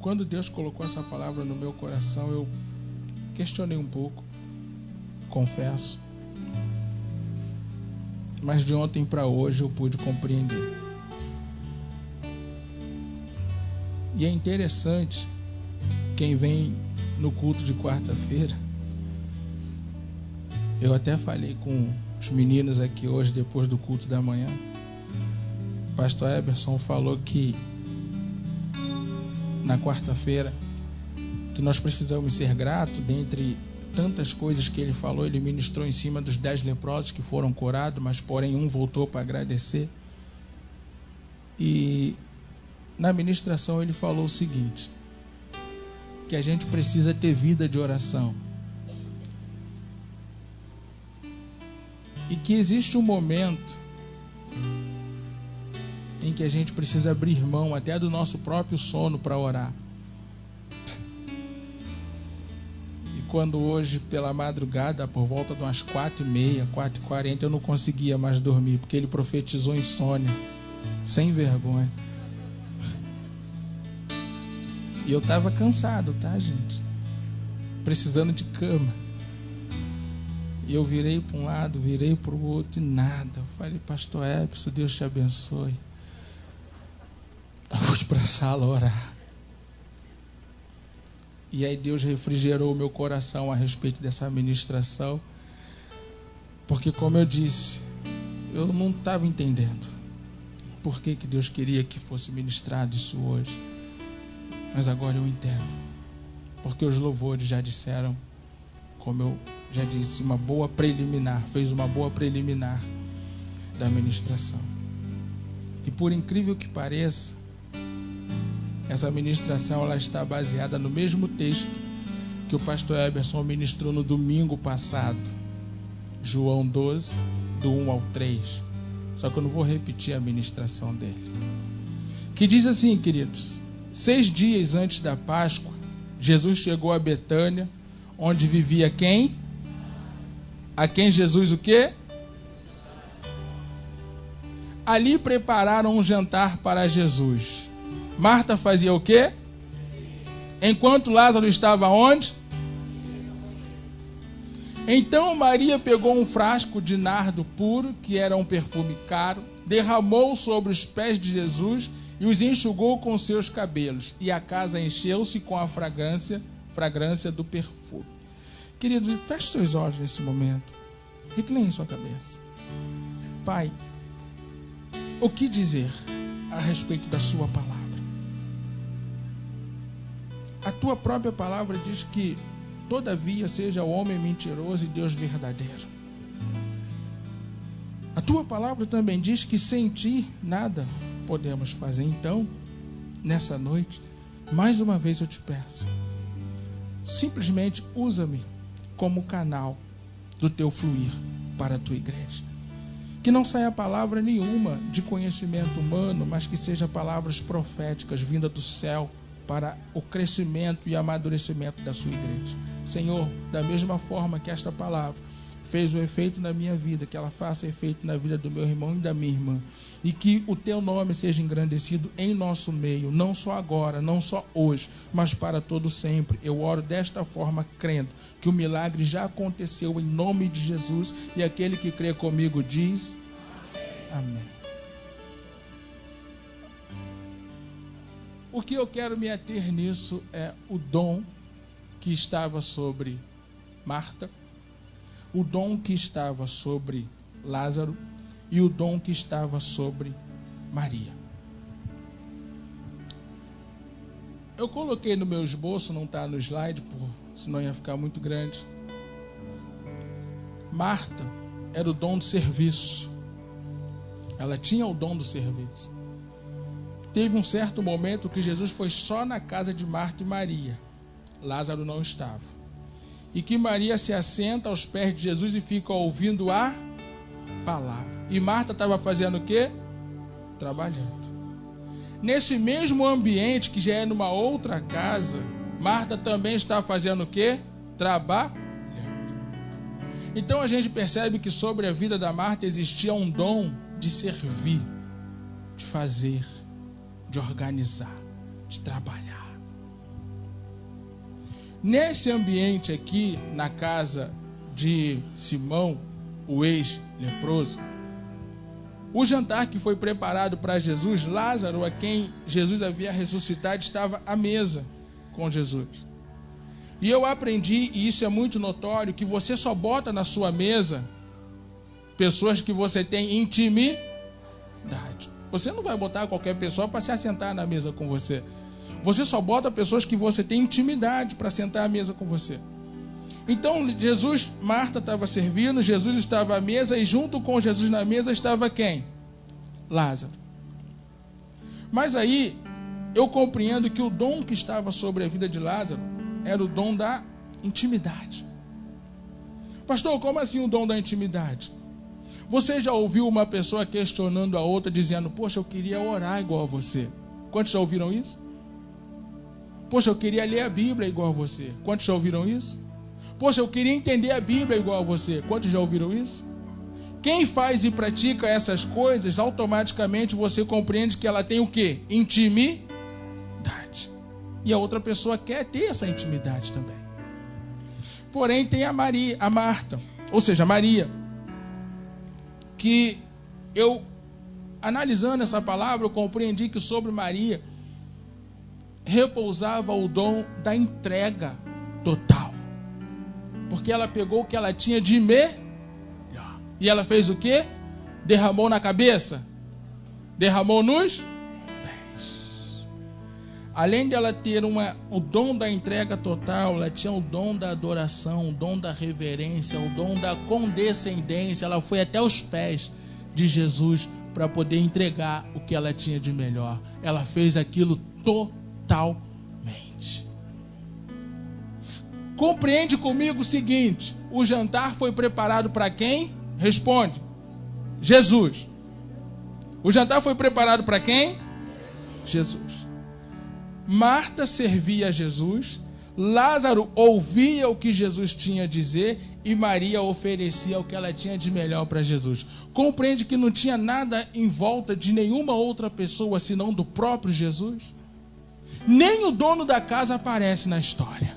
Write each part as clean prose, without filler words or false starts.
quando Deus colocou essa palavra no meu coração, eu questionei um pouco, confesso. Mas de ontem para hoje eu pude compreender. E é interessante, quem vem no culto de quarta-feira, eu até falei com os meninos aqui hoje, depois do culto da manhã. O pastor Eberson falou que na quarta-feira, que nós precisamos ser gratos, dentre tantas coisas que ele falou, ele ministrou em cima dos 10 leprosos que foram curados, mas porém um voltou para agradecer. E na ministração ele falou o seguinte, que a gente precisa ter vida de oração. E que existe um momento em que a gente precisa abrir mão até do nosso próprio sono para orar. E quando hoje, pela madrugada, por volta de umas 4h30, 4h40, eu não conseguia mais dormir, porque ele profetizou insônia, sem vergonha. E eu estava cansado, tá, gente? Precisando de cama. E eu virei para um lado, virei para o outro e nada. Eu falei, pastor Epson, Deus te abençoe. Eu fui para a sala orar. E aí Deus refrigerou o meu coração a respeito dessa ministração. Porque, como eu disse, eu não estava entendendo por que Deus queria que fosse ministrado isso hoje. Mas agora eu entendo. Porque os louvores já disseram, como eu já disse, uma boa preliminar, fez uma boa preliminar da ministração. E por incrível que pareça, essa ministração ela está baseada no mesmo texto que o pastor Eberson ministrou no domingo passado, João 12, do 1 ao 3. Só que eu não vou repetir a ministração dele. Que diz assim, queridos: 6 dias antes da Páscoa, Jesus chegou a Betânia, onde vivia quem? A quem Jesus o quê? Ali prepararam um jantar para Jesus. Marta fazia o quê? Enquanto Lázaro estava onde? Então Maria pegou um frasco de nardo puro, que era um perfume caro, derramou sobre os pés de Jesus e os enxugou com seus cabelos. E a casa encheu-se com a fragrância do perfume. Queridos, feche seus olhos nesse momento. Recline em sua cabeça. Pai, o que dizer a respeito da sua palavra? A tua própria palavra diz que, todavia, seja o homem mentiroso e Deus verdadeiro. A tua palavra também diz que sem ti nada podemos fazer. Então, nessa noite, mais uma vez eu te peço, simplesmente usa-me como canal do teu fluir para a tua igreja. Que não saia palavra nenhuma de conhecimento humano, mas que seja palavras proféticas vindas do céu para o crescimento e amadurecimento da sua igreja. Senhor, da mesma forma que esta palavra fez o efeito na minha vida, que ela faça efeito na vida do meu irmão e da minha irmã, e que o teu nome seja engrandecido em nosso meio, não só agora, não só hoje, mas para todo sempre. Eu oro desta forma, crendo que o milagre já aconteceu em nome de Jesus, e aquele que crê comigo diz amém. O que eu quero me ater nisso é o dom que estava sobre Marta, o dom que estava sobre Lázaro e o dom que estava sobre Maria. Eu coloquei no meu esboço, não está no slide, senão ia ficar muito grande. Marta era o dom do serviço. Ela tinha o dom do serviço. Teve um certo momento que Jesus foi só na casa de Marta e Maria. Lázaro não estava. E que Maria se assenta aos pés de Jesus e fica ouvindo a palavra. E Marta estava fazendo o quê? Trabalhando. Nesse mesmo ambiente, que já é numa outra casa, Marta também está fazendo o quê? Trabalhando. Então a gente percebe que sobre a vida da Marta existia um dom de servir, de fazer, de organizar, de trabalhar. Nesse ambiente aqui, na casa de Simão, o ex-leproso, o jantar que foi preparado para Jesus, Lázaro, a quem Jesus havia ressuscitado, estava à mesa com Jesus. E eu aprendi, e isso é muito notório, que você só bota na sua mesa pessoas que você tem intimidade. Você não vai botar qualquer pessoa para se assentar na mesa com você. Você só bota pessoas que você tem intimidade para sentar à mesa com você. Então, Marta estava servindo, Jesus estava à mesa, e junto com Jesus na mesa estava quem? Lázaro. Mas aí, eu compreendo que o dom que estava sobre a vida de Lázaro era o dom da intimidade. Pastor, como assim o dom da intimidade? Você já ouviu uma pessoa questionando a outra, dizendo, poxa, eu queria orar igual a você? Quantos já ouviram isso? Poxa, eu queria ler a Bíblia igual a você. Quantos já ouviram isso? Poxa, eu queria entender a Bíblia igual a você. Quantos já ouviram isso? Quem faz e pratica essas coisas, automaticamente você compreende que ela tem o quê? Intimidade. E a outra pessoa quer ter essa intimidade também. Porém, tem a Marta, ou seja, Maria, que eu, analisando essa palavra, eu compreendi que sobre Maria repousava o dom da entrega total. Porque ela pegou o que ela tinha de melhor. E ela fez o quê? Derramou na cabeça? Derramou nos pés. Além de ela ter o dom da entrega total, ela tinha o dom da adoração, o dom da reverência, o dom da condescendência. Ela foi até os pés de Jesus para poder entregar o que ela tinha de melhor. Ela fez aquilo totalmente. Compreende comigo o seguinte: o jantar foi preparado para quem? Responde. Jesus. O jantar foi preparado para quem? Jesus. Marta servia a Jesus, Lázaro ouvia o que Jesus tinha a dizer e Maria oferecia o que ela tinha de melhor para Jesus. Compreende que não tinha nada em volta de nenhuma outra pessoa senão do próprio Jesus? Nem o dono da casa aparece na história.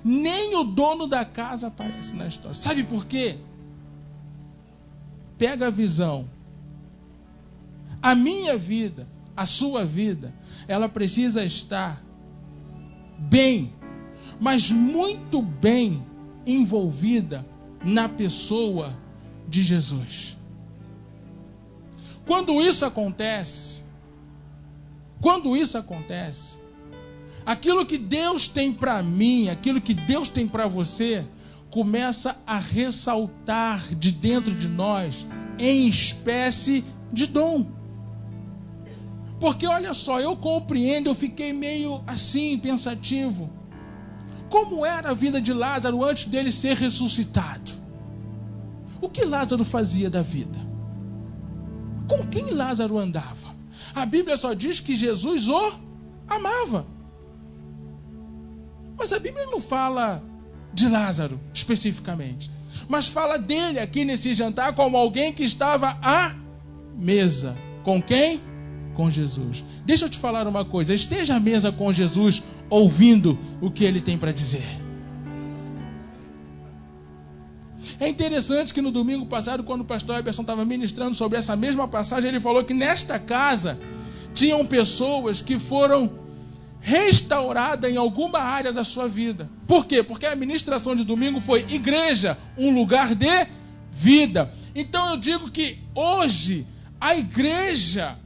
Nem o dono da casa aparece na história. Sabe por quê? Pega a visão. A minha vida, a sua vida, ela precisa estar bem, mas muito bem envolvida na pessoa de Jesus. Quando isso acontece, aquilo que Deus tem para mim, aquilo que Deus tem para você, começa a ressaltar de dentro de nós em espécie de dom. Porque olha só, eu compreendo, eu fiquei meio assim, pensativo. Como era a vida de Lázaro antes dele ser ressuscitado? O que Lázaro fazia da vida? Com quem Lázaro andava? A Bíblia só diz que Jesus o amava. Mas a Bíblia não fala de Lázaro especificamente, mas fala dele aqui nesse jantar como alguém que estava à mesa. Com quem? Com Jesus. Deixa eu te falar uma coisa: esteja à mesa com Jesus, ouvindo o que ele tem para dizer. É interessante que no domingo passado, quando o pastor Eberson estava ministrando sobre essa mesma passagem, ele falou que nesta casa tinham pessoas que foram restauradas em alguma área da sua vida. Por quê? Porque a ministração de domingo foi igreja, um lugar de vida. Então eu digo que hoje a igreja,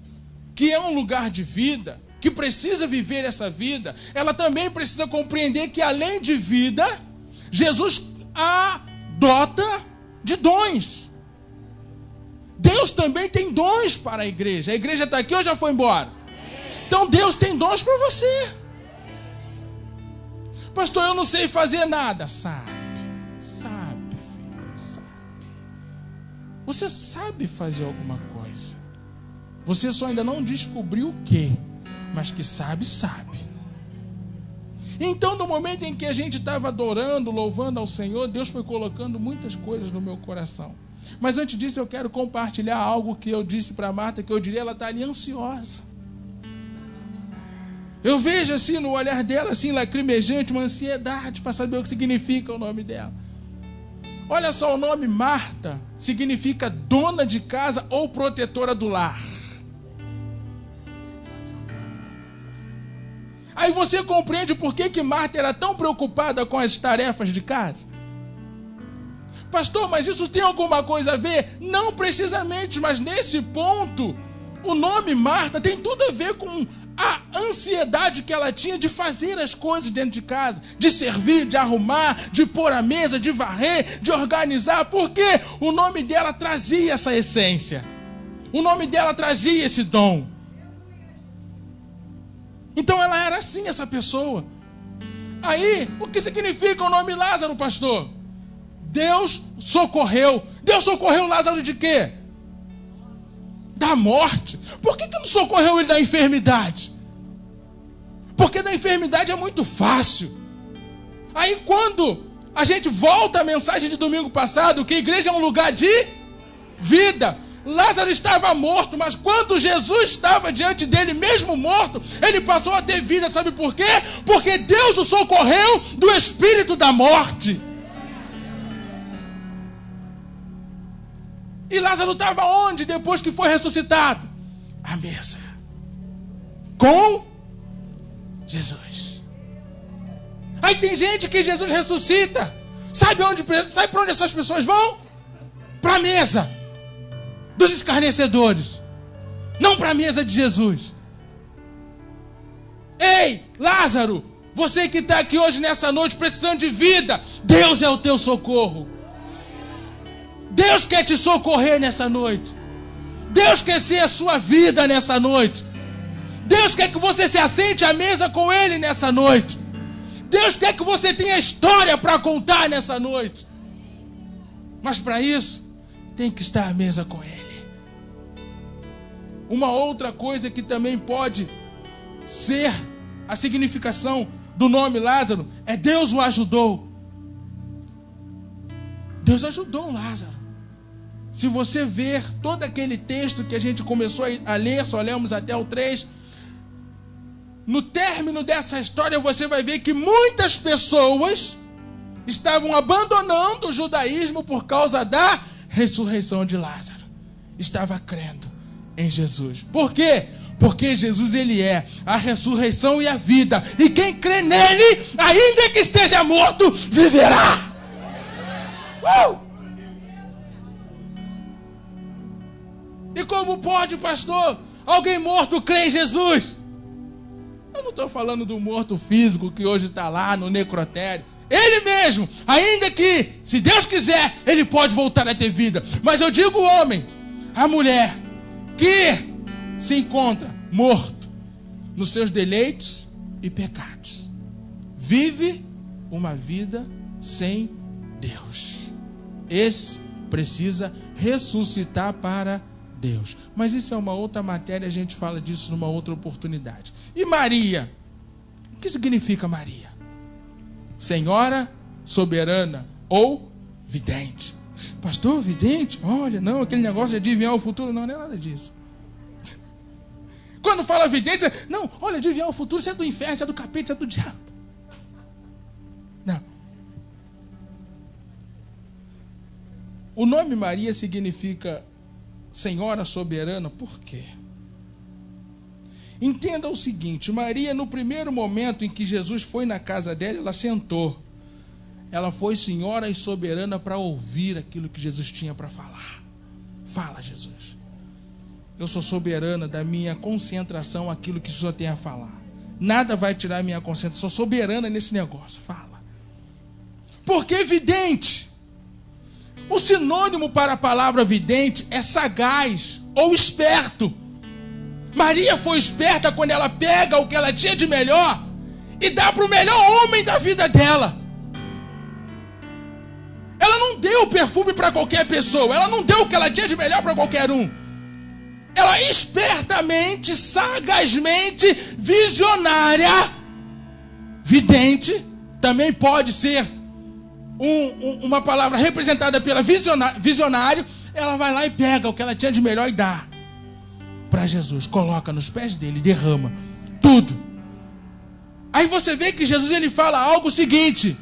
que é um lugar de vida, que precisa viver essa vida, ela também precisa compreender que além de vida, Jesus a dota de dons. Deus também tem dons para a igreja. A igreja está aqui ou já foi embora? Então Deus tem dons para você. Pastor, eu não sei fazer nada. Sabe, filho, sabe. Você sabe fazer alguma coisa. Você só ainda não descobriu o quê, mas que sabe. Então, no momento em que a gente estava adorando, louvando ao Senhor, Deus foi colocando muitas coisas no meu coração. Mas antes disso, eu quero compartilhar algo que eu disse para Marta, que eu diria, ela está ali ansiosa. Eu vejo assim no olhar dela, assim, lacrimejante, uma ansiedade para saber o que significa o nome dela. Olha só, o nome Marta significa dona de casa ou protetora do lar. Aí você compreende por que Marta era tão preocupada com as tarefas de casa? Pastor, mas isso tem alguma coisa a ver? Não precisamente, mas nesse ponto, o nome Marta tem tudo a ver com a ansiedade que ela tinha de fazer as coisas dentro de casa, de servir, de arrumar, de pôr a mesa, de varrer, de organizar, porque o nome dela trazia essa essência. O nome dela trazia esse dom. Então ela era assim, essa pessoa. Aí, o que significa o nome Lázaro, pastor? Deus socorreu. Deus socorreu Lázaro de quê? Da morte. Por que não socorreu ele da enfermidade? Porque da enfermidade é muito fácil. Aí quando a gente volta à mensagem de domingo passado, que a igreja é um lugar de vida. Lázaro estava morto, mas quando Jesus estava diante dele, mesmo morto, ele passou a ter vida. Sabe por quê? Porque Deus o socorreu do espírito da morte. E Lázaro estava onde depois que foi ressuscitado? À mesa. Com Jesus. Aí tem gente que Jesus ressuscita. Sabe para onde essas pessoas vão? Para a mesa dos escarnecedores. Não para a mesa de Jesus. Ei, Lázaro, você que está aqui hoje nessa noite precisando de vida, Deus é o teu socorro. Deus quer te socorrer nessa noite. Deus quer ser a sua vida nessa noite. Deus quer que você se assente à mesa com Ele nessa noite. Deus quer que você tenha história para contar nessa noite. Mas para isso, tem que estar à mesa com Ele. Uma outra coisa que também pode ser a significação do nome Lázaro é Deus o ajudou. Deus ajudou Lázaro. Se você ver todo aquele texto que a gente começou a ler, só lemos até o 3, no término dessa história você vai ver que muitas pessoas estavam abandonando o judaísmo por causa da ressurreição de Lázaro. Estava crendo em Jesus. Por quê? Porque Jesus, ele é a ressurreição e a vida. E quem crê nele, ainda que esteja morto, viverá. E como pode, pastor, alguém morto crê em Jesus? Eu não estou falando do morto físico que hoje está lá no necrotério. Ele mesmo, ainda que, se Deus quiser, ele pode voltar a ter vida. Mas eu digo o homem, a mulher, que se encontra morto nos seus deleitos e pecados. Vive uma vida sem Deus. Esse precisa ressuscitar para Deus. Mas isso é uma outra matéria, a gente fala disso numa outra oportunidade. E Maria? O que significa Maria? Senhora soberana ou vidente. Pastor, vidente? Olha, não, aquele negócio de adivinhar o futuro. Não é nada disso. Quando fala vidente, não, olha, adivinhar o futuro, isso é do inferno, isso é do capeta, isso é do diabo. Não. O nome Maria significa Senhora soberana, por quê? Entenda o seguinte, Maria, no primeiro momento em que Jesus foi na casa dela, ela sentou. Ela foi senhora e soberana para ouvir aquilo que Jesus tinha para falar. Fala, Jesus. Eu sou soberana da minha concentração aquilo que o Senhor tem a falar. Nada vai tirar a minha concentração. Sou soberana nesse negócio. Fala. Porque vidente. O sinônimo para a palavra vidente é sagaz ou esperto. Maria foi esperta quando ela pega o que ela tinha de melhor e dá para o melhor homem da vida dela. Ela não deu perfume para qualquer pessoa. Ela não deu o que ela tinha de melhor para qualquer um. Ela espertamente, sagazmente, visionária, vidente, também pode ser uma palavra representada pela visionário. Ela vai lá e pega o que ela tinha de melhor e dá para Jesus, coloca nos pés dele, derrama tudo. Aí você vê que Jesus ele fala algo seguinte: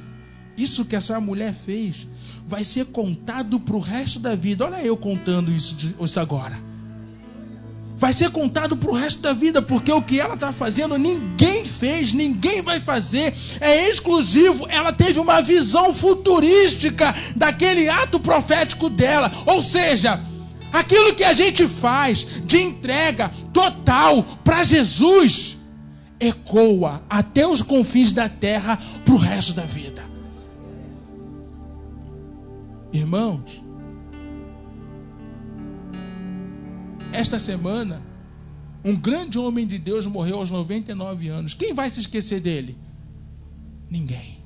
isso que essa mulher fez vai ser contado para o resto da vida. Olha eu contando isso agora. Vai ser contado para o resto da vida, porque o que ela está fazendo ninguém fez, ninguém vai fazer, é exclusivo. Ela teve uma visão futurística daquele ato profético dela. Ou seja, aquilo que a gente faz de entrega total para Jesus ecoa até os confins da terra para o resto da vida. Irmãos, esta semana, um grande homem de Deus morreu aos 99 anos. Quem vai se esquecer dele? Ninguém.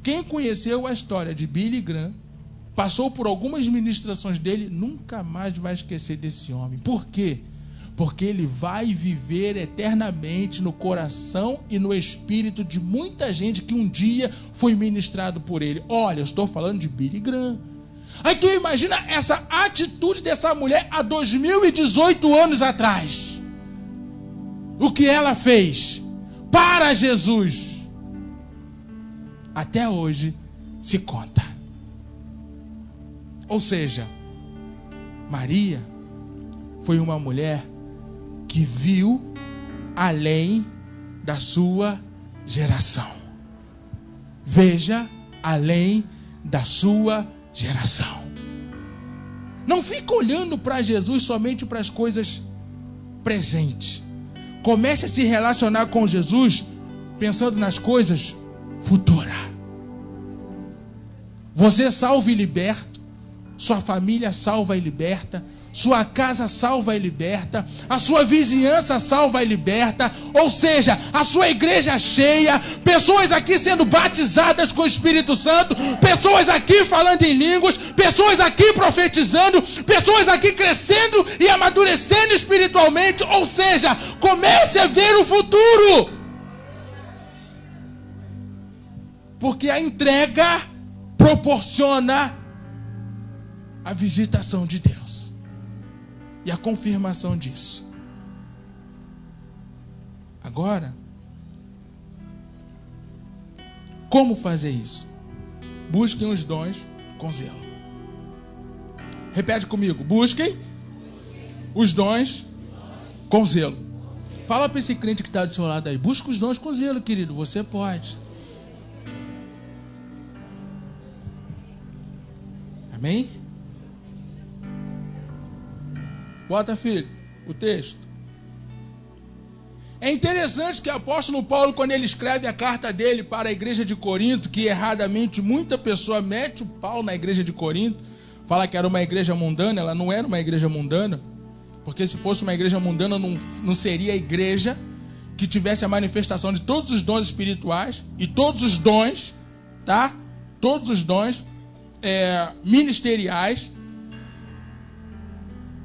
Quem conheceu a história de Billy Graham, passou por algumas ministrações dele, nunca mais vai esquecer desse homem. Por quê? Porque ele vai viver eternamente no coração e no espírito de muita gente que um dia foi ministrado por ele. Olha, eu estou falando de Billy Graham. Aí tu imagina essa atitude dessa mulher há 2018 anos atrás. O que ela fez para Jesus, até hoje se conta. Ou seja, Maria foi uma mulher que viu além da sua geração. Veja além da sua geração. Não fica olhando para Jesus somente para as coisas presentes. Comece a se relacionar com Jesus pensando nas coisas futuras. Você salva e liberta, sua família salva e liberta, sua casa salva e liberta, a sua vizinhança salva e liberta, ou seja, a sua igreja cheia, pessoas aqui sendo batizadas com o Espírito Santo, pessoas aqui falando em línguas, pessoas aqui profetizando, pessoas aqui crescendo e amadurecendo espiritualmente, ou seja, comece a ver o futuro. Porque a entrega proporciona a visitação de Deus e a confirmação disso. Agora, como fazer isso? Busquem os dons com zelo. Repete comigo: busquem os dons com zelo. Fala para esse crente que está do seu lado aí: busca os dons com zelo, querido, você pode. Amém? Bota, filho, o texto. É interessante que o apóstolo Paulo, quando ele escreve a carta dele para a igreja de Corinto, que erradamente muita pessoa mete o pau na igreja de Corinto, fala que era uma igreja mundana. Ela não era uma igreja mundana, porque se fosse uma igreja mundana não seria a igreja que tivesse a manifestação de todos os dons espirituais e todos os dons, tá? Todos os dons ministeriais.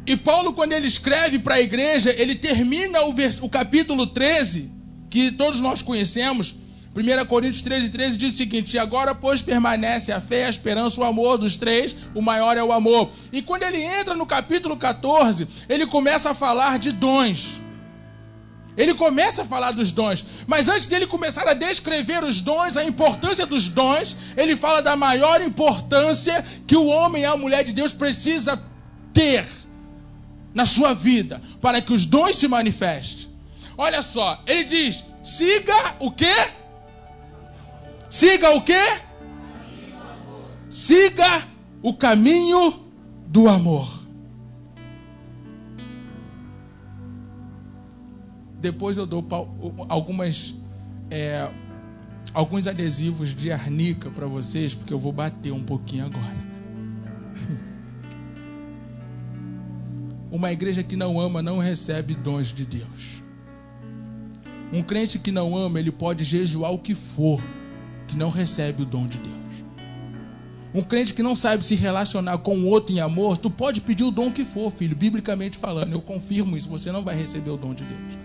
E Paulo, quando ele escreve para a igreja, ele termina o capítulo 13, que todos nós conhecemos. 1 Coríntios 13 diz o seguinte: e agora, pois, permanece a fé, a esperança, o amor. Dos três, o maior é o amor. E quando ele entra no capítulo 14, ele começa a falar de dons. Ele começa a falar dos dons. Mas antes dele começar a descrever os dons, a importância dos dons, ele fala da maior importância que o homem e a mulher de Deus precisa ter na sua vida, para que os dons se manifestem. Olha só, ele diz: siga o quê? Siga o quê? Siga o caminho do amor. Depois eu dou alguns adesivos de arnica para vocês, porque eu vou bater um pouquinho agora. Uma igreja que não ama não recebe dons de Deus. Um crente que não ama, ele pode jejuar o que for, que não recebe o dom de Deus. Um crente que não sabe se relacionar com o outro em amor, tu pode pedir o dom que for, filho, biblicamente falando, eu confirmo isso, você não vai receber o dom de Deus.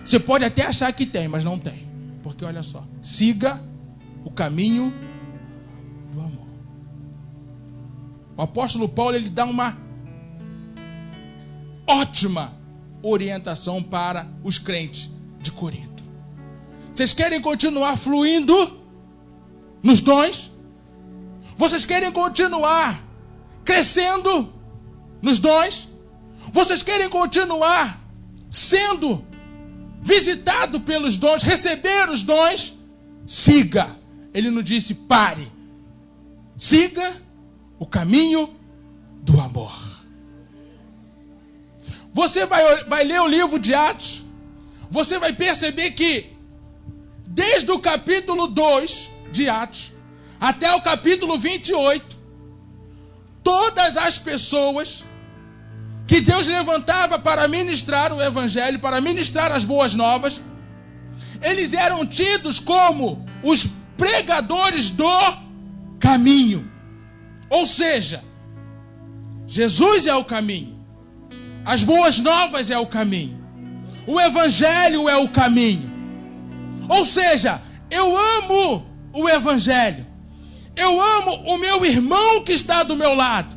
Você pode até achar que tem, mas não tem. Porque olha só, siga o caminho do amor. O apóstolo Paulo, ele dá uma ótima orientação para os crentes de Corinto. Vocês querem continuar fluindo nos dons? Vocês querem continuar crescendo nos dons? Vocês querem continuar sendo visitado pelos dons, receber os dons? Siga. Ele não disse pare. Siga o caminho do amor. Você vai ler o livro de Atos, você vai perceber que desde o capítulo 2 de Atos até o capítulo 28, todas as pessoas que Deus levantava para ministrar o evangelho, para ministrar as boas novas, eles eram tidos como os pregadores do caminho. Ou seja, Jesus é o caminho, as boas novas é o caminho, o evangelho é o caminho. Ou seja, eu amo o evangelho, eu amo o meu irmão que está do meu lado,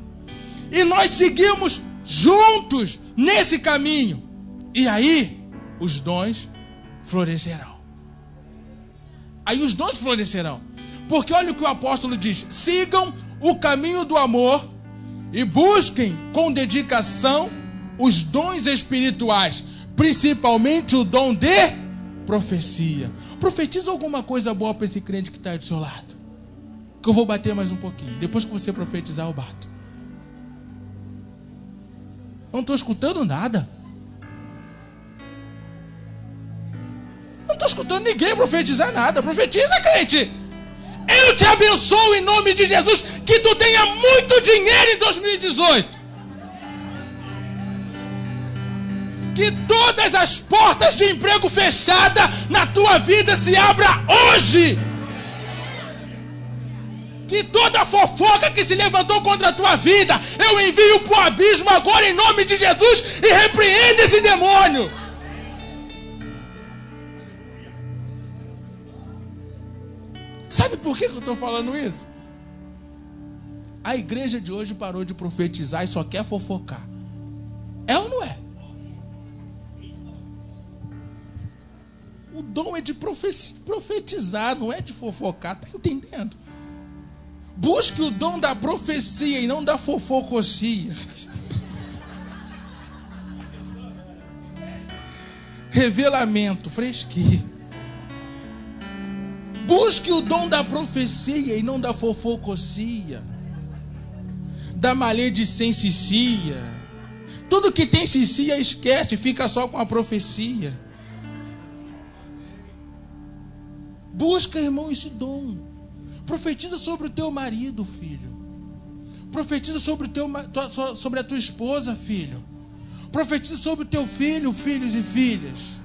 e nós seguimos juntos nesse caminho, e aí os dons florescerão. Aí os dons florescerão, porque olha o que o apóstolo diz: sigam o caminho do amor e busquem com dedicação os dons espirituais, principalmente o dom de profecia. Profetiza alguma coisa boa para esse crente que está aí do seu lado, que eu vou bater mais um pouquinho. Depois que você profetizar, eu bato. Não estou escutando nada. Não estou escutando ninguém profetizar nada. Profetiza, crente. Eu te abençoo em nome de Jesus, que tu tenha muito dinheiro em 2018. Que todas as portas de emprego fechadas na tua vida se abram hoje. Que toda fofoca que se levantou contra a tua vida, eu envio para o abismo agora em nome de Jesus e repreendo esse demônio. Sabe por que eu estou falando isso? A igreja de hoje parou de profetizar e só quer fofocar. É ou não é? O dom é de profetizar, não é de fofocar, tá entendendo? Busque o dom da profecia e não da fofococia. Revelamento, fresquinho. Busque o dom da profecia e não da fofococia, da maledicência. Tudo que tem cicia esquece, fica só com a profecia. Busca, irmão, esse dom. Profetiza sobre o teu marido, filho. Profetiza sobre sobre a tua esposa, filho. Profetiza sobre o teu filho, filhos e filhas.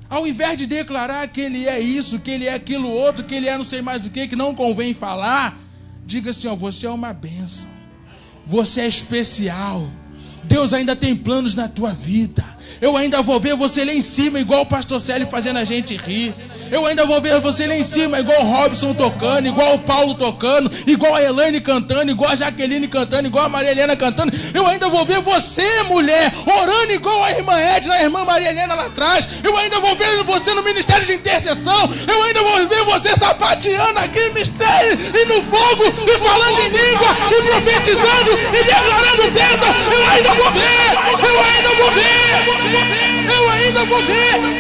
Ao invés de declarar que ele é isso, que ele é aquilo outro, que ele é não sei mais o que não convém falar, diga assim: ó, você é uma bênção. Você é especial. Deus ainda tem planos na tua vida. Eu ainda vou ver você lá em cima, igual o pastor Célio fazendo a gente rir. Eu ainda vou ver você lá em cima, igual o Robson tocando, igual o Paulo tocando, igual a Elaine cantando, igual a Jaqueline cantando, igual a Maria Helena cantando. Eu ainda vou ver você, mulher, orando igual a irmã Edna, a irmã Maria Helena lá atrás. Eu ainda vou ver você no ministério de intercessão. Eu ainda vou ver você sapateando aqui no mistério e no fogo, e falando em língua, e profetizando, e declarando bênção. Eu ainda vou ver, eu ainda vou ver, eu ainda vou ver.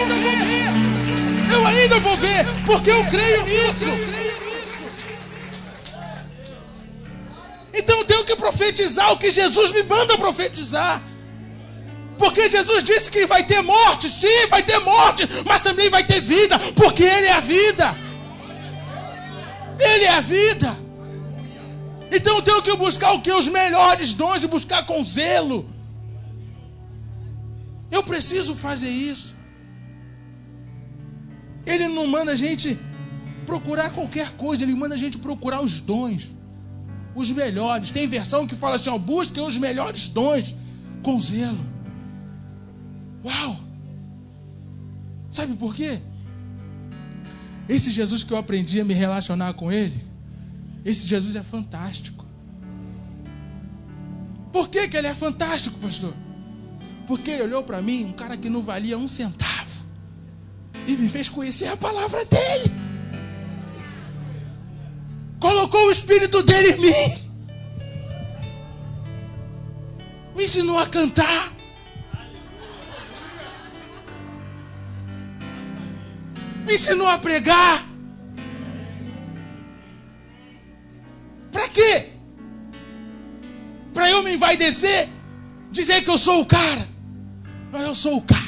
Eu ainda vou ver, porque eu creio nisso. Então eu tenho que profetizar o que Jesus me manda profetizar. Porque Jesus disse que vai ter morte, sim, vai ter morte, mas também vai ter vida, porque Ele é a vida. Ele é a vida. Então eu tenho que buscar o que? Os melhores dons e buscar com zelo. Eu preciso fazer isso. Ele não manda a gente procurar qualquer coisa, Ele manda a gente procurar os dons, os melhores. Tem versão que fala assim, ó, busquem os melhores dons com zelo. Uau! Sabe por quê? Esse Jesus que eu aprendi a me relacionar com Ele, esse Jesus é fantástico. Por que Ele é fantástico, pastor? Porque Ele olhou para mim, um cara que não valia um centavo. e me fez conhecer a palavra dele. Colocou o Espírito dele em mim. Me ensinou a cantar. Me ensinou a pregar. Para quê? Para eu me envaidecer? Dizer que eu sou o cara? Não, eu sou o cara.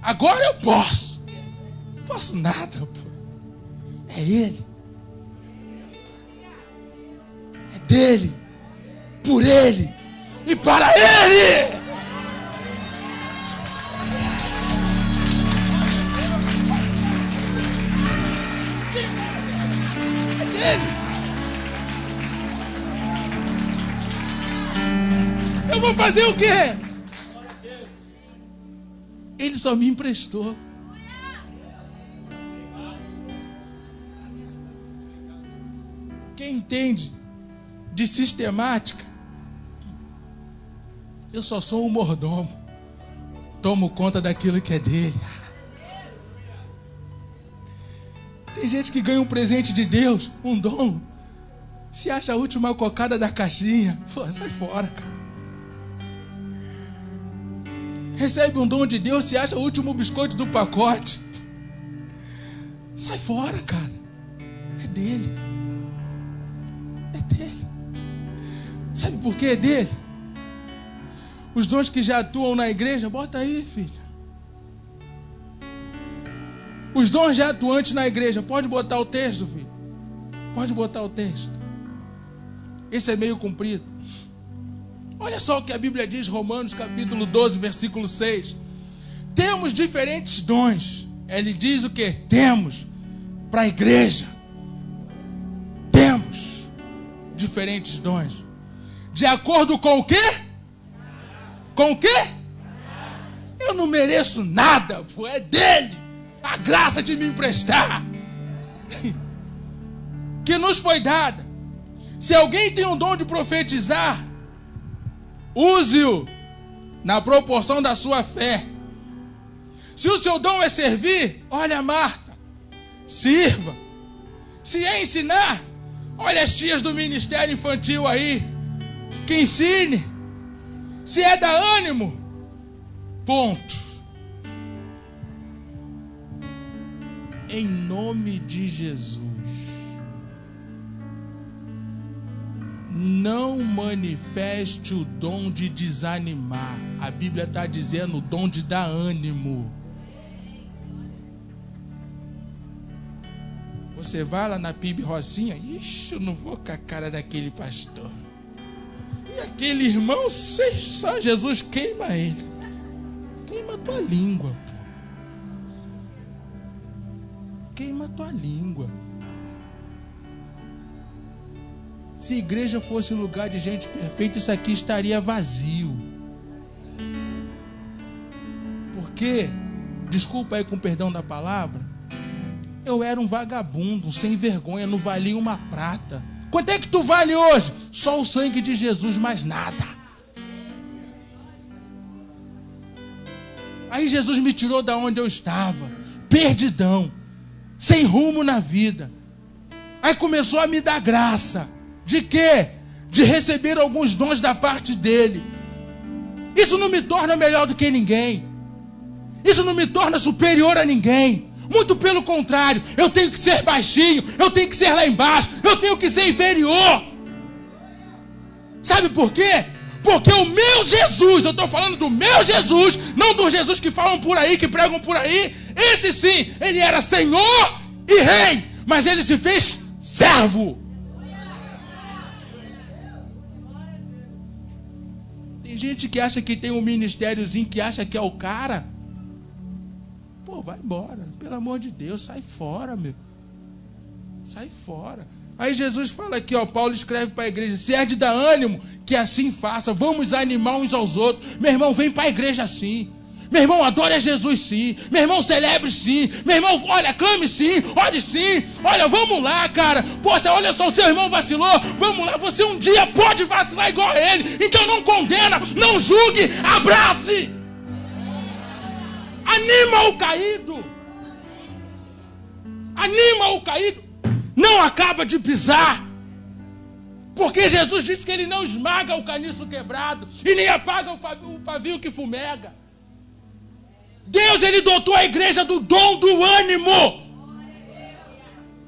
Agora eu posso. Não posso nada, pô. É ele. É dele. Por ele. E para ele. Eu vou fazer o quê? Ele só me emprestou. Quem entende de sistemática, eu só sou um mordomo. Tomo conta daquilo que é dele. Tem gente que ganha um presente de Deus, um dom, se acha a última cocada da caixinha. Pô, sai fora, cara. Recebe um dom de Deus, se acha o último biscoito do pacote. Sai fora, cara. É dele. É dele. Sabe por que é dele? Os dons que já atuam na igreja, bota aí, filho. Os dons já atuantes na igreja. Pode botar o texto, filho. Pode botar o texto. Esse é meio comprido. Olha só o que a Bíblia diz, Romanos capítulo 12, versículo 6. Temos diferentes dons. Ele diz o que? Temos para a igreja. Temos diferentes dons. De acordo com o quê? Com o quê? Eu não mereço nada, pô, é dele. A graça de me emprestar. Que nos foi dada. Se alguém tem um dom de profetizar, use-o na proporção da sua fé. Se o seu dom é servir, olha Marta, sirva. Se é ensinar, olha as tias do ministério infantil aí, que ensine. Se é dar ânimo, ponto. Em nome de Jesus, não manifeste o dom de desanimar. A Bíblia está dizendo o dom de dar ânimo. Você vai lá na PIB Rocinha, ixi, eu não vou com a cara daquele pastor. E aquele irmão, só Jesus queima ele. Queima a tua língua. Queima a tua língua. Se a igreja fosse um lugar de gente perfeita, isso aqui estaria vazio. Porque, desculpa aí com perdão da palavra, eu era um vagabundo, um sem vergonha, não valia uma prata. Quanto é que tu vale hoje? Só o sangue de Jesus, mais nada. Aí Jesus me tirou da onde eu estava, perdidão, sem rumo na vida. Aí começou a me dar graça. De quê? De receber alguns dons da parte dele. Isso não me torna melhor do que ninguém. Isso não me torna superior a ninguém. Muito pelo contrário, eu tenho que ser baixinho, eu tenho que ser lá embaixo, eu tenho que ser inferior. Sabe por quê? Porque o meu Jesus, eu estou falando do meu Jesus, não do Jesus que falam por aí, que pregam por aí. Esse sim, ele era Senhor e Rei, mas ele se fez servo. Tem gente que acha que tem um ministériozinho, que acha que é o cara. Pô, vai embora, pelo amor de Deus, sai fora, meu. Sai fora. Aí Jesus fala aqui, ó, Paulo escreve para a igreja: se é de dar ânimo, que assim faça, vamos animar uns aos outros. Meu irmão, vem para a igreja assim. Meu irmão, adore a Jesus sim. Meu irmão, celebre sim. Meu irmão, olha, clame sim, ore sim. Olha, vamos lá, cara. Poxa, olha só, o seu irmão vacilou. Vamos lá, você um dia pode vacilar igual a ele. Então não condena, não julgue, abrace. Anima o caído. Anima o caído. Não acaba de pisar. Porque Jesus disse que ele não esmaga o caniço quebrado e nem apaga o pavio que fumega. Deus, ele dotou a igreja do dom do ânimo.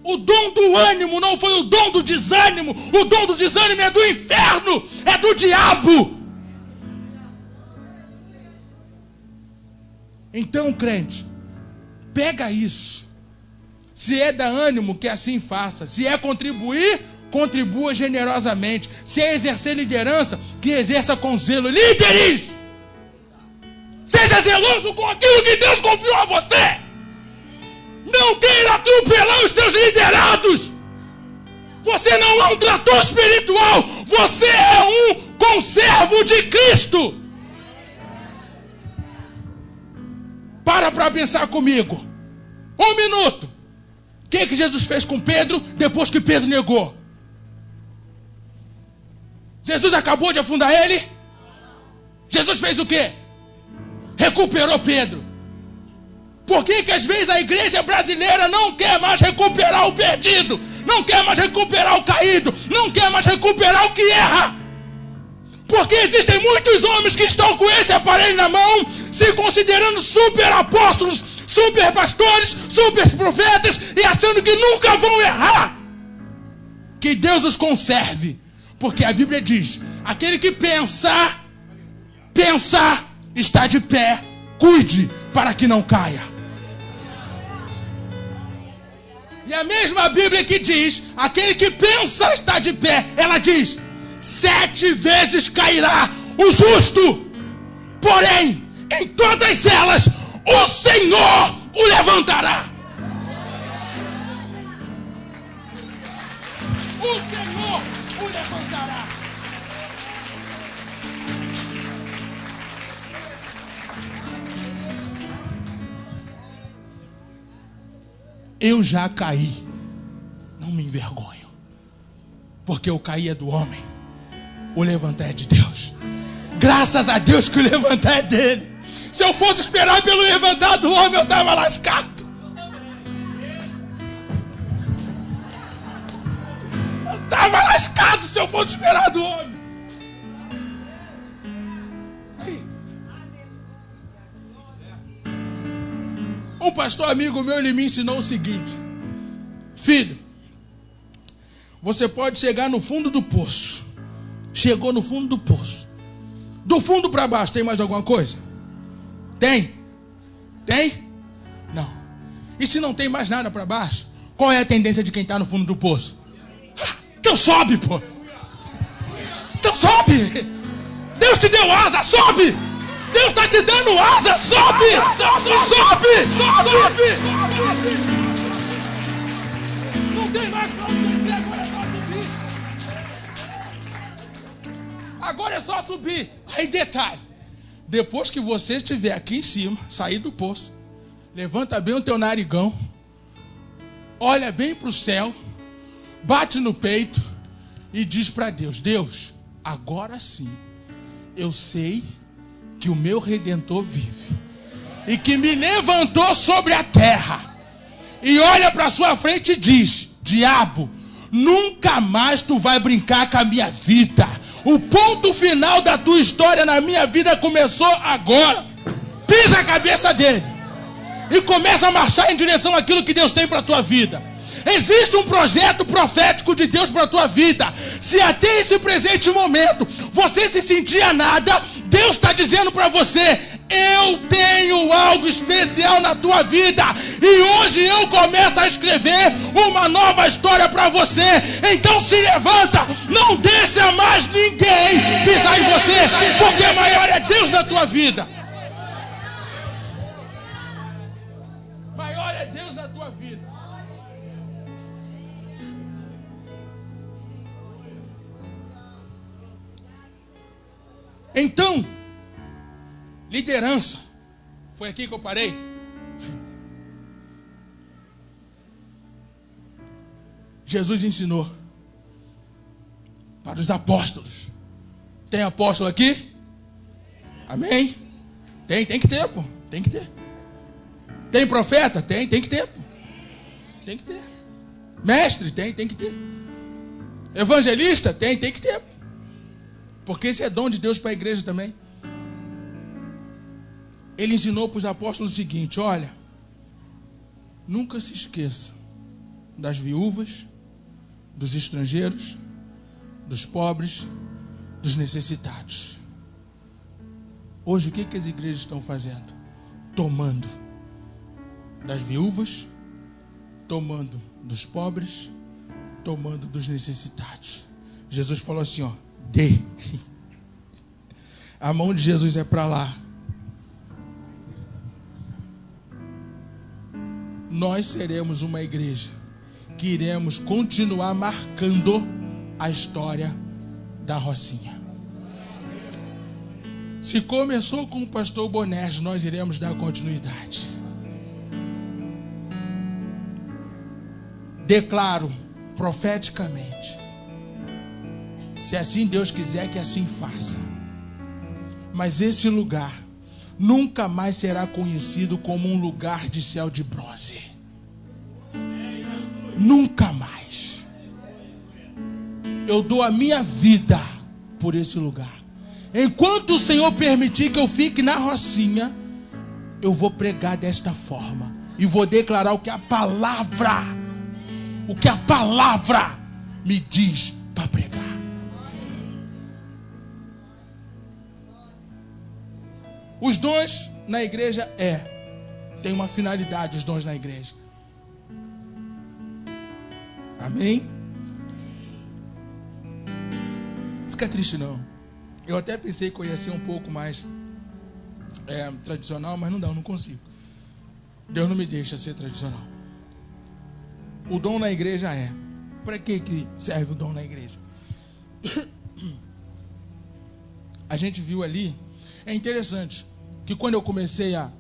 O dom do ânimo não foi o dom do desânimo. O dom do desânimo é do inferno, é do diabo. Então, crente, pega isso. Se é dar ânimo, que assim faça. Se é contribuir, contribua generosamente. Se é exercer liderança, que exerça com zelo. Líderes! Seja zeloso com aquilo que Deus confiou a você. Não queira atropelar os seus liderados. Você não é um trator espiritual. Você é um conservo de Cristo. Para pensar comigo. 1 minuto. O que Jesus fez com Pedro depois que Pedro negou? Jesus acabou de afundar ele? Jesus fez o quê? Recuperou Pedro. Por que às vezes a igreja brasileira não quer mais recuperar o perdido? Não quer mais recuperar o caído? Não quer mais recuperar o que erra? Porque existem muitos homens que estão com esse aparelho na mão, se considerando super apóstolos, super pastores, super profetas e achando que nunca vão errar. Que Deus os conserve. Porque a Bíblia diz, aquele que pensa está de pé, cuide para que não caia. E a mesma Bíblia que diz, aquele que pensa está de pé, ela diz, 7 vezes cairá o justo, porém, em todas elas, o Senhor o levantará. O Senhor o levantará. Eu já caí, não me envergonho, porque o cair é do homem, o levantar é de Deus. Graças a Deus que o levantar é dele. Se eu fosse esperar pelo levantar do homem, eu estava lascado. Eu estava lascado se eu fosse esperar do homem. Um pastor amigo meu, ele me ensinou o seguinte: filho, você pode chegar no fundo do poço. Chegou no fundo do poço. Do fundo para baixo, tem mais alguma coisa? Tem? Tem? Não. E se não tem mais nada para baixo, qual é a tendência de quem está no fundo do poço? Então sobe, pô. Então sobe. Deus te deu asa, sobe. Deus está te dando asa, sobe. Sobe. Não tem mais para onde descer, agora é só subir. Agora é só subir. Aí detalhe, depois que você estiver aqui em cima, sair do poço, levanta bem o teu narigão, olha bem para o céu, bate no peito e diz para Deus: Deus, agora sim, eu sei que o meu Redentor vive e que me levantou sobre a terra. E olha para sua frente e diz: diabo, nunca mais tu vai brincar com a minha vida. O ponto final da tua história na minha vida começou agora. Pisa a cabeça dele e começa a marchar em direção àquilo que Deus tem para a tua vida. Existe um projeto profético de Deus para a tua vida. Se até esse presente momento você se sentia nada, Deus está dizendo para você: eu tenho algo especial na tua vida. E hoje eu começo a escrever uma nova história para você. Então se levanta, não deixa mais ninguém pisar em você, porque maior é Deus na tua vida. Maior é Deus na tua vida. Então, liderança. Foi aqui que eu parei. Jesus ensinou para os apóstolos. Tem apóstolo aqui? Amém? Tem que ter, pô. Tem que ter. Tem profeta? Tem que ter. Tem que ter. Mestre? Tem que ter. Evangelista? Tem que ter. Porque esse é dom de Deus para a igreja também. Ele ensinou para os apóstolos o seguinte: olha, nunca se esqueça das viúvas, dos estrangeiros, dos pobres, dos necessitados. Hoje o que as igrejas estão fazendo? Tomando das viúvas, tomando dos pobres, tomando dos necessitados. Jesus falou assim, ó, dê. A mão de Jesus é para lá. Nós seremos uma igreja que iremos continuar marcando a história da Rocinha. Se começou com o pastor Bonerges, nós iremos dar continuidade. Declaro profeticamente, se assim Deus quiser, que assim faça. Mas esse lugar nunca mais será conhecido como um lugar de céu de bronze. Nunca mais. Eu dou a minha vida por esse lugar. Enquanto o Senhor permitir que eu fique na Rocinha, eu vou pregar desta forma e vou declarar o que a palavra me diz para pregar. Os dons na igreja tem uma finalidade, os dons na igreja. Amém? Fica triste não. Eu até pensei que eu ia ser um pouco mais tradicional, mas não consigo. Deus não me deixa ser tradicional. O dom na igreja para que serve o dom na igreja? A gente viu ali, é interessante, que quando eu comecei a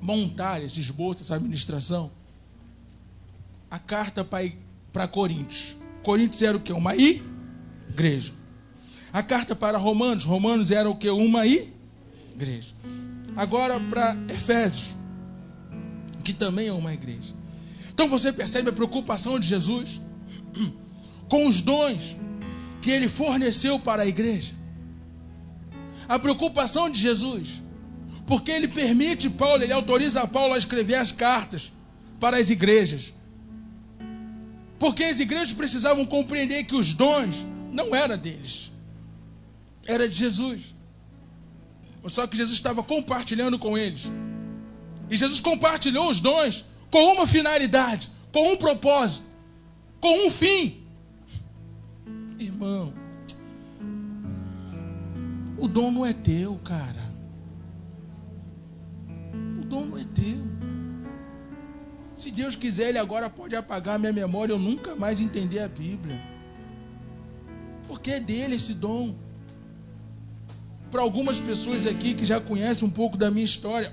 montar esse esboço, essa administração, a carta para Coríntios. Coríntios era o quê? Uma igreja. A carta para Romanos era o quê? Uma igreja. Agora para Efésios, que também é uma igreja. Então você percebe a preocupação de Jesus com os dons que ele forneceu para a igreja. A preocupação de Jesus, porque ele permite Paulo, ele autoriza Paulo a escrever as cartas para as igrejas. Porque as igrejas precisavam compreender que os dons não eram deles, era de Jesus. Só que Jesus estava compartilhando com eles. E Jesus compartilhou os dons com uma finalidade, com um propósito, com um fim. Irmão, o dom não é teu, cara. O dom não é teu. Se Deus quiser, Ele agora pode apagar a minha memória, eu nunca mais entender a Bíblia. Porque é dele esse dom. Para algumas pessoas aqui que já conhecem um pouco da minha história,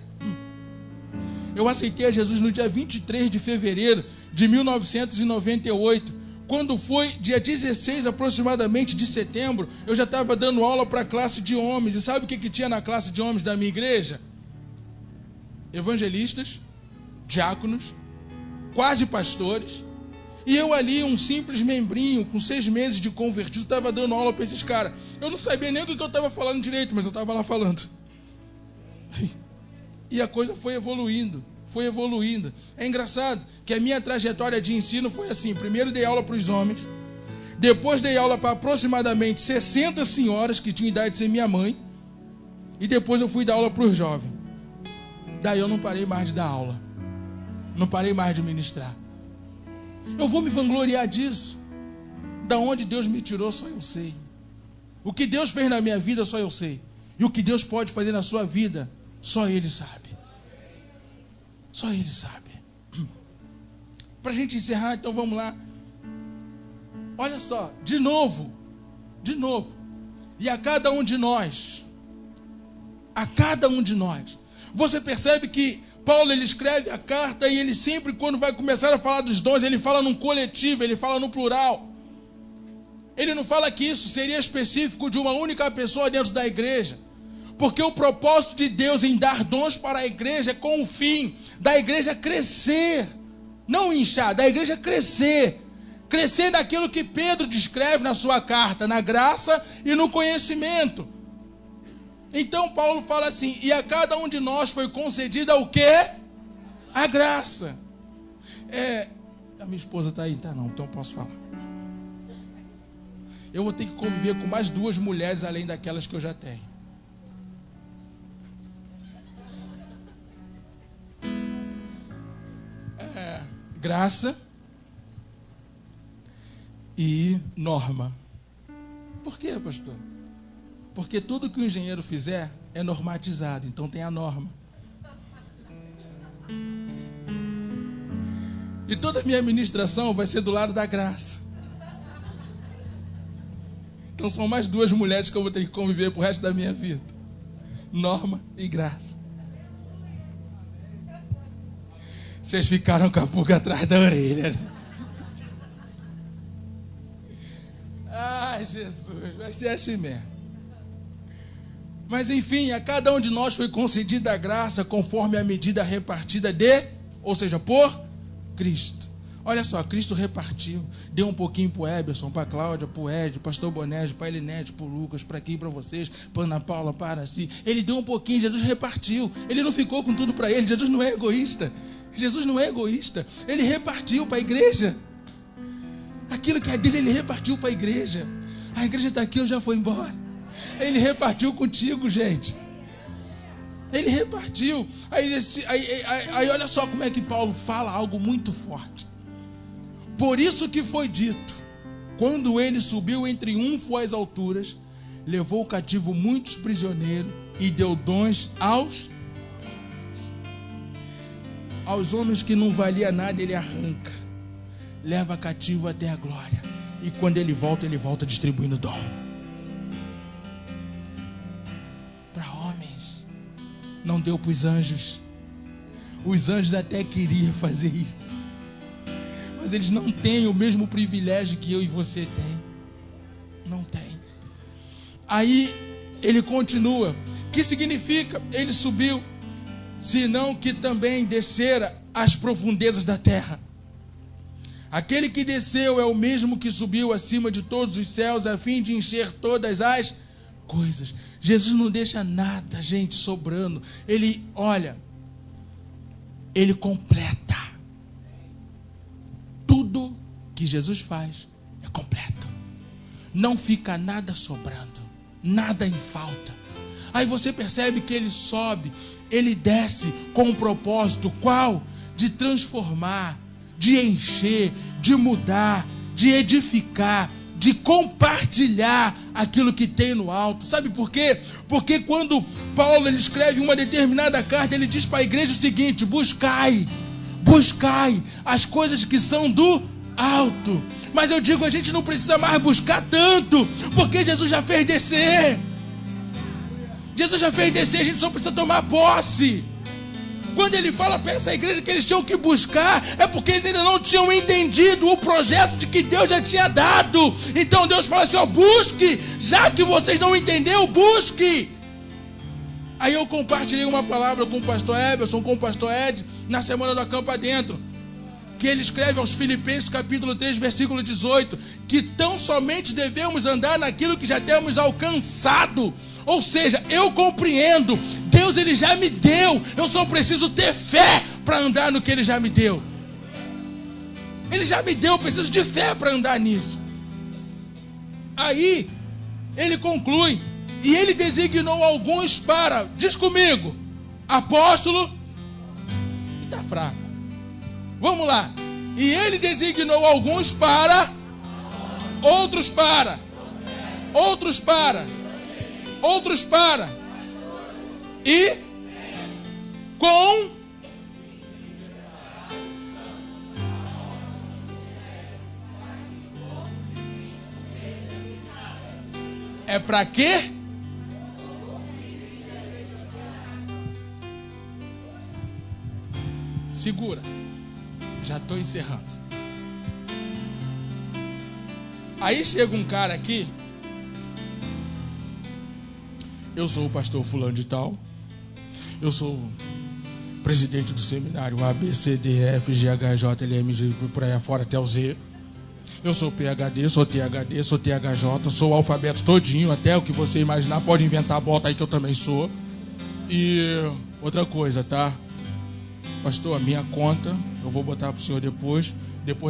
eu aceitei a Jesus no dia 23 de fevereiro de 1998. Quando foi dia 16 aproximadamente de setembro, eu já estava dando aula para a classe de homens. E sabe o que tinha na classe de homens da minha igreja? Evangelistas, diáconos, quase pastores. E eu ali, um simples membrinho, com 6 meses de convertido, estava dando aula para esses caras. Eu não sabia nem o que eu estava falando direito, mas eu estava lá falando. E a coisa foi evoluindo. É engraçado que a minha trajetória de ensino foi assim. Primeiro dei aula para os homens. Depois dei aula para aproximadamente 60 senhoras que tinham idade de ser minha mãe. E depois eu fui dar aula para os jovens. Daí eu não parei mais de dar aula. Não parei mais de ministrar. Eu vou me vangloriar disso. Da onde Deus me tirou, só eu sei. O que Deus fez na minha vida, só eu sei. E o que Deus pode fazer na sua vida, só Ele sabe. Só Ele sabe. Para a gente encerrar, então vamos lá. Olha só, de novo. E a cada um de nós, você percebe que Paulo, ele escreve a carta e ele sempre, quando vai começar a falar dos dons, ele fala num coletivo, ele fala no plural. Ele não fala que isso seria específico de uma única pessoa dentro da igreja. Porque o propósito de Deus em dar dons para a igreja é com o fim da igreja crescer, não inchar, da igreja crescer. Crescer naquilo que Pedro descreve na sua carta, na graça e no conhecimento. Então Paulo fala assim, e a cada um de nós foi concedida o quê? A graça. A minha esposa está aí? Tá não, então posso falar. Eu vou ter que conviver com mais 2 mulheres além daquelas que eu já tenho. Graça e norma. Por quê, pastor? Porque tudo que o engenheiro fizer é normatizado, então tem a norma. E toda a minha administração vai ser do lado da graça. Então são mais 2 mulheres que eu vou ter que conviver pro resto da minha vida. Norma e graça. Vocês ficaram com a pulga atrás da orelha, né? Ai, Jesus, vai ser assim mesmo. Mas enfim, a cada um de nós foi concedida a graça conforme a medida repartida ou seja, por Cristo. Olha só, Cristo repartiu, deu um pouquinho para o Eberson, para a Cláudia, para o Ed, pastor Bonésio, para a Elinete, para o Lucas, para aqui, para vocês, para a Ana Paula, para si. Ele deu um pouquinho, Jesus repartiu. Ele não ficou com tudo para ele. Jesus não é egoísta. Jesus não é egoísta. Ele repartiu para a igreja. Aquilo que é dele, ele repartiu para a igreja. A igreja está aqui, eu já fui embora. Ele repartiu contigo, gente. Ele repartiu. Aí olha só como é que Paulo fala algo muito forte. Por isso que foi dito, quando ele subiu em triunfo às alturas, levou cativo muitos prisioneiros e deu dons aos homens que não valia nada, ele arranca, leva cativo até a glória, e quando ele volta distribuindo dom para homens. Não deu para os anjos. Os anjos até queriam fazer isso, mas eles não têm o mesmo privilégio que eu e você tem. Não tem. Aí ele continua. Que significa? Ele subiu, senão que também descera às profundezas da terra. Aquele que desceu é o mesmo que subiu acima de todos os céus, a fim de encher todas as coisas. Jesus não deixa nada, gente, sobrando. Ele, olha, ele completa. Tudo que Jesus faz é completo. Não fica nada sobrando, nada em falta. Aí você percebe que ele sobe, ele desce com um propósito, qual? De transformar, de encher, de mudar, de edificar, de compartilhar aquilo que tem no alto. Sabe por quê? Porque quando Paulo ele escreve uma determinada carta, ele diz para a igreja o seguinte: buscai as coisas que são do alto. Mas eu digo, a gente não precisa mais buscar tanto, porque Jesus já fez descer. Jesus já fez descer, a gente só precisa tomar posse. Quando ele fala para essa igreja que eles tinham que buscar, é porque eles ainda não tinham entendido o projeto de que Deus já tinha dado. Então Deus fala assim, ó, busque, já que vocês não entenderam, busque. Aí eu compartilhei uma palavra com o pastor Eberson, com o pastor Ed, na semana do Acampa Dentro, que ele escreve aos Filipenses capítulo 3, versículo 18, que tão somente devemos andar naquilo que já temos alcançado. Ou seja, eu compreendo, Deus ele já me deu, eu só preciso ter fé para andar no que ele já me deu. Ele já me deu, eu preciso de fé para andar nisso. Aí ele conclui, e ele designou alguns para, diz comigo, apóstolo, está fraco. Vamos lá. E ele designou alguns para, outros para, outros para, outros para, e com é para quê? Segura. Já estou encerrando. Aí chega um cara aqui. Eu sou o pastor fulano de tal. Eu sou presidente do seminário A, B, C, D, F, G, H, J, L, M, G, por aí afora até o Z. Eu sou PhD, sou THD, sou THJ, sou o alfabeto todinho, até o que você imaginar, pode inventar, bota aí que eu também sou. E outra coisa, tá? Pastor, a minha conta, eu vou botar pro senhor depois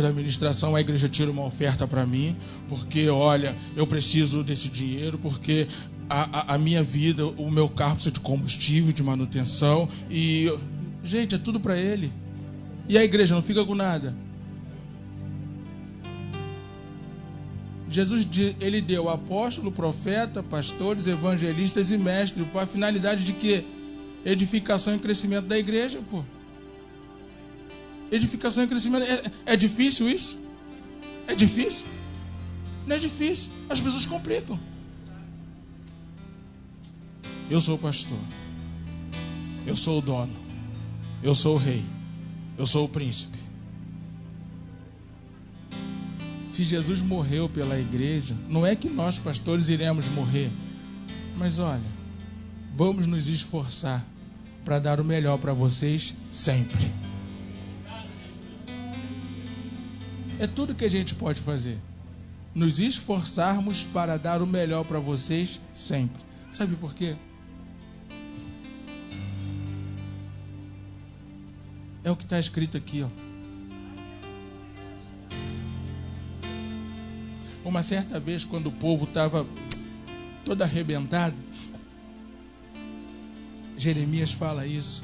da administração, a igreja tira uma oferta para mim, porque, olha, eu preciso desse dinheiro, porque a minha vida, o meu carro precisa de combustível, de manutenção, e, gente, é tudo para ele. E a igreja não fica com nada. Jesus, ele deu apóstolo, profeta, pastores, evangelistas e mestres, para a finalidade de quê? Edificação e crescimento da igreja, pô. Edificação e crescimento. É difícil isso? É difícil? Não é difícil. As pessoas complicam. Eu sou o pastor. Eu sou o dono. Eu sou o rei. Eu sou o príncipe. Se Jesus morreu pela igreja, não é que nós, pastores, iremos morrer. Mas olha, vamos nos esforçar para dar o melhor para vocês sempre. É tudo que a gente pode fazer. Nos esforçarmos para dar o melhor para vocês sempre. Sabe por quê? É o que está escrito aqui, ó. Uma certa vez, quando o povo estava todo arrebentado, Jeremias fala isso.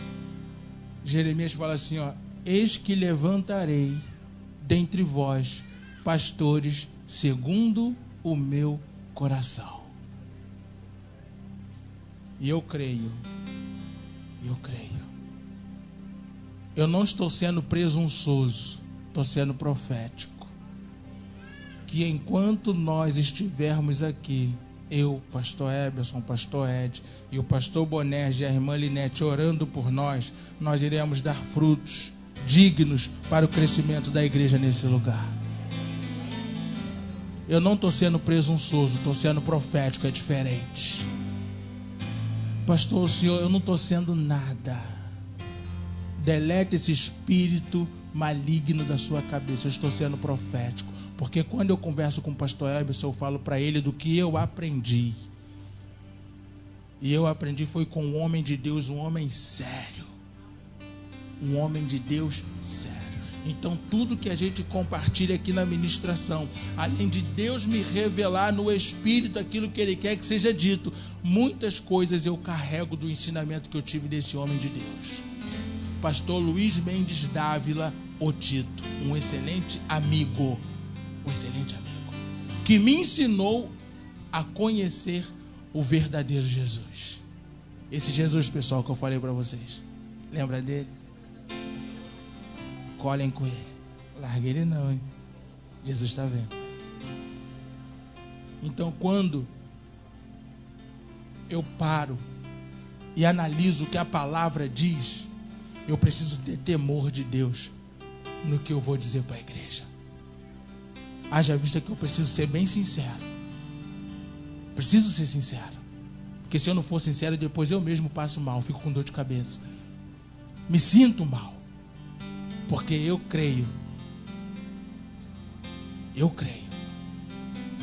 Jeremias fala assim, ó: eis que levantarei dentre vós pastores segundo o meu coração. E eu creio. Eu não estou sendo presunçoso, estou sendo profético. Que enquanto nós estivermos aqui, eu, pastor Eberson, pastor Ed e o pastor Bonerge e a irmã Linete orando por nós, nós iremos dar frutos dignos para o crescimento da igreja nesse lugar. Eu não estou sendo presunçoso, estou sendo profético, é diferente. Pastor, o senhor, eu não estou sendo nada. Delete esse espírito maligno da sua cabeça. Eu estou sendo profético. Porque quando eu converso com o pastor Eberson, eu falo para ele do que eu aprendi. E eu aprendi foi com um homem de Deus, um homem sério. Um homem de Deus sério. Então tudo que a gente compartilha aqui na ministração, além de Deus me revelar no Espírito aquilo que Ele quer que seja dito, muitas coisas eu carrego do ensinamento que eu tive desse homem de Deus. Pastor Luiz Mendes Dávila, o Tito, um excelente amigo, que me ensinou a conhecer o verdadeiro Jesus. Esse Jesus, pessoal, que eu falei para vocês, lembra dele? Colhem com ele. Larga ele não, hein? Jesus está vendo. Então, quando eu paro e analiso o que a palavra diz, eu preciso ter temor de Deus no que eu vou dizer para a igreja. Haja vista que eu preciso ser bem sincero. Preciso ser sincero. Porque se eu não for sincero, depois eu mesmo passo mal, fico com dor de cabeça. Me sinto mal. Porque eu creio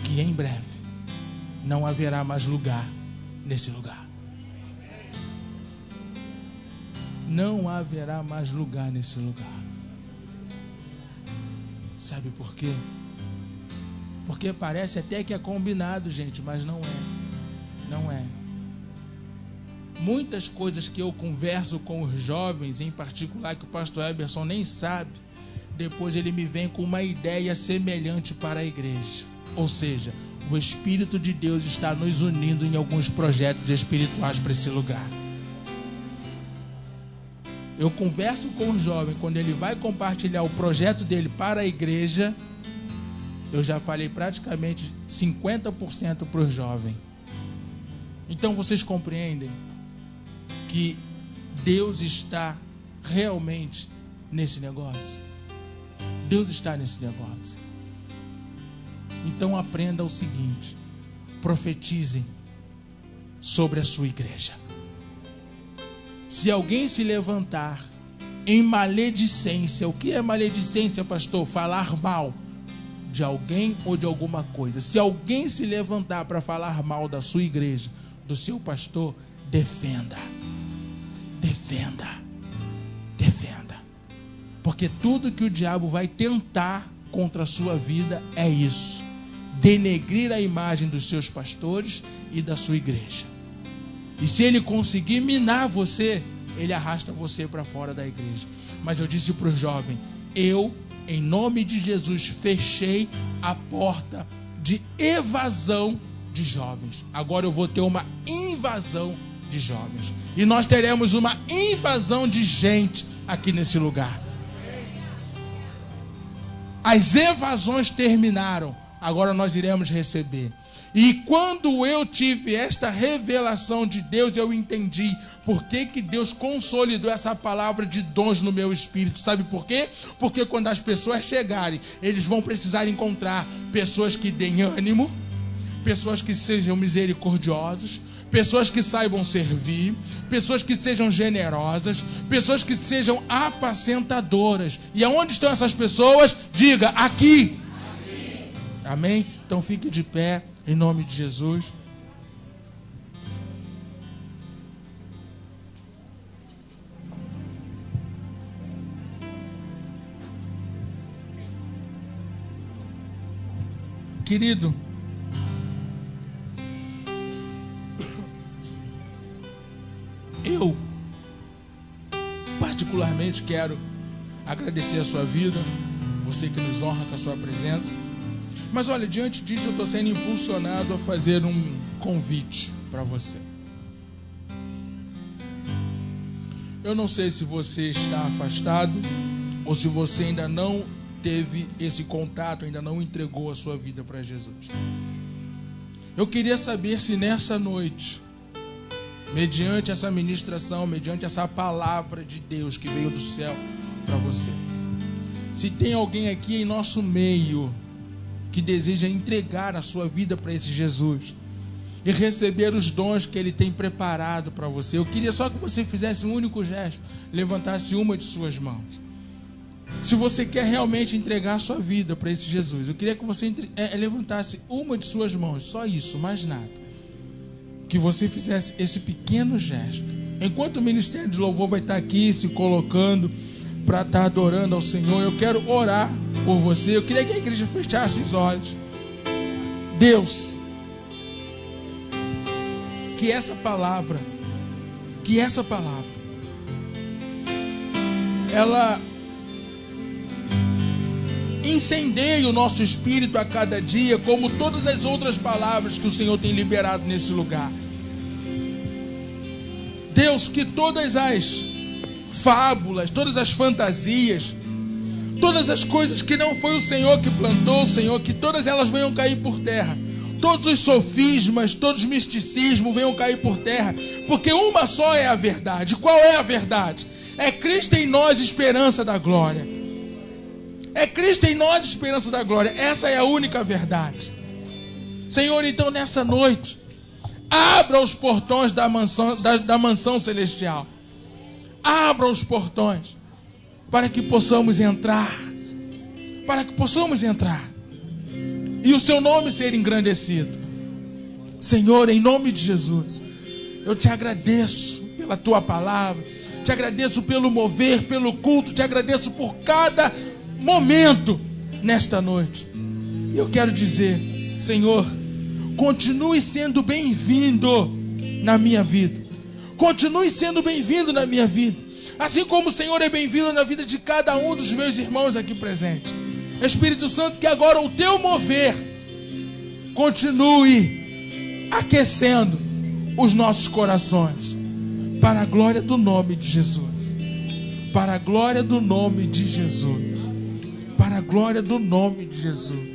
que em breve não haverá mais lugar nesse lugar. Não haverá mais lugar nesse lugar. Sabe por quê? Porque parece até que é combinado, gente, mas não é. Não é. Muitas coisas que eu converso com os jovens, em particular, que o pastor Eberson nem sabe, depois ele me vem com uma ideia semelhante para a igreja. Ou seja, o Espírito de Deus está nos unindo em alguns projetos espirituais para esse lugar. Eu converso com o jovem, quando ele vai compartilhar o projeto dele para a igreja, eu já falei praticamente 50% para o jovem. Então vocês compreendem que Deus está realmente nesse negócio? Deus está nesse negócio. Então aprenda o seguinte: profetizem sobre a sua igreja. Se alguém se levantar em maledicência. O que é maledicência, pastor? Falar mal de alguém ou de alguma coisa. Se alguém se levantar para falar mal da sua igreja, do seu pastor, defenda. Defenda. Defenda. Porque tudo que o diabo vai tentar contra a sua vida é isso: denegrir a imagem dos seus pastores e da sua igreja. E se ele conseguir minar você, ele arrasta você para fora da igreja. Mas eu disse para o jovem: eu, em nome de Jesus, fechei a porta de evasão de jovens. Agora eu vou ter uma invasão de jovens. E nós teremos uma invasão de gente aqui nesse lugar. As evasões terminaram. Agora nós iremos receber. E quando eu tive esta revelação de Deus, eu entendi por que Deus consolidou essa palavra de dons no meu espírito. Sabe por quê? Porque quando as pessoas chegarem, eles vão precisar encontrar pessoas que deem ânimo, pessoas que sejam misericordiosos, pessoas que saibam servir, pessoas que sejam generosas, pessoas que sejam apacentadoras. E aonde estão essas pessoas? Diga: aqui. Amém? Então fique de pé, em nome de Jesus. Querido, eu particularmente quero agradecer a sua vida, você que nos honra com a sua presença. Mas olha, diante disso eu estou sendo impulsionado a fazer um convite para você. Eu não sei se você está afastado ou se você ainda não teve esse contato, ainda não entregou a sua vida para Jesus. Eu queria saber se nessa noite, mediante essa ministração, mediante essa palavra de Deus que veio do céu para você, se tem alguém aqui em nosso meio que deseja entregar a sua vida para esse Jesus e receber os dons que Ele tem preparado para você. Eu queria só que você fizesse um único gesto, levantasse uma de suas mãos. Se você quer realmente entregar a sua vida para esse Jesus, eu queria que você levantasse uma de suas mãos, só isso, mais nada. Que você fizesse esse pequeno gesto. Enquanto o Ministério de Louvor vai estar aqui se colocando para estar adorando ao Senhor, eu quero orar por você. Eu queria que a igreja fechasse os olhos. Deus, que essa palavra, ela incendeie o nosso espírito a cada dia, como todas as outras palavras que o Senhor tem liberado nesse lugar. Deus, que todas as fábulas, todas as fantasias, todas as coisas que não foi o Senhor que plantou, Senhor, que todas elas venham cair por terra. Todos os sofismas, todos os misticismos venham cair por terra. Porque uma só é a verdade. Qual é a verdade? É Cristo em nós, esperança da glória. É Cristo em nós, esperança da glória. Essa é a única verdade. Senhor, então nessa noite, abra os portões da mansão celestial. Abra os portões para que possamos entrar. Para que possamos entrar. E o seu nome ser engrandecido. Senhor, em nome de Jesus, eu te agradeço pela tua palavra. Te agradeço pelo mover, pelo culto. Te agradeço por cada momento nesta noite. E eu quero dizer, Senhor, continue sendo bem-vindo na minha vida. Continue sendo bem-vindo na minha vida. Assim como o Senhor é bem-vindo na vida de cada um dos meus irmãos aqui presentes. Espírito Santo, que agora o teu mover continue aquecendo os nossos corações. Para a glória do nome de Jesus. Para a glória do nome de Jesus. Para a glória do nome de Jesus.